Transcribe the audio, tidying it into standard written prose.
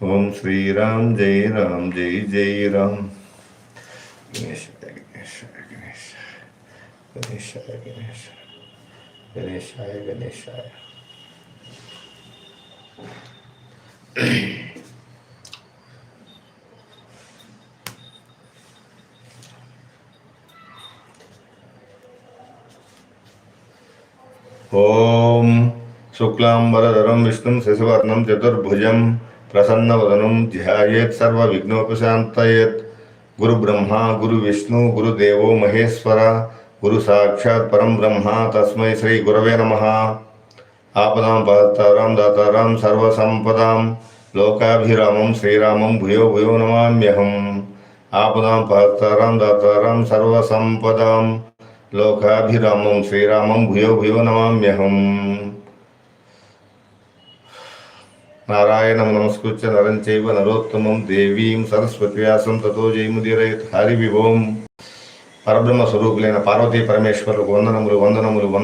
ఓం శ్రీరామ్ జై రామ్ జై జై రామ్. గణేశాయ గణేశాయ గణేశాయ గణేశాయ గణేశాయ గణేశాయ. ఓం శుక్లాంబరధరం విష్ణుం శశివర్ణం చతుర్భుజం ప్రసన్నవదనం ధ్యాయేత్ సర్వవిఘ్నోపశాంతయేత్. గురు బ్రహ్మ గురు విష్ణు గురుదేవో మహేశ్వర గురు సాక్షాత్ పరం బ్రహ్మ తస్మై శ్రీ గురవే నమః. ఆపదాం పాతారాం దాతారాం సర్వసంపదాం లోకాభిరామం శ్రీరామం భూయో భూయో నమామ్యహం. ఆపదాం పాతారాం దాతారాం సర్వసంపదాం లోకాభిరామం శ్రీరామం భూయో భూయో నమామ్యహం. నారాయణం నమస్కృత్య నరం చైవ నరోత్తమం దేవీం సరస్వతి వ్యాసం తతో జయముదీరయత్. హరి విభోం. పరబ్రహ్మ స్వరూపులైన పార్వతీ పరమేశ్వరులకు వందనములు వందనములు వందనములు.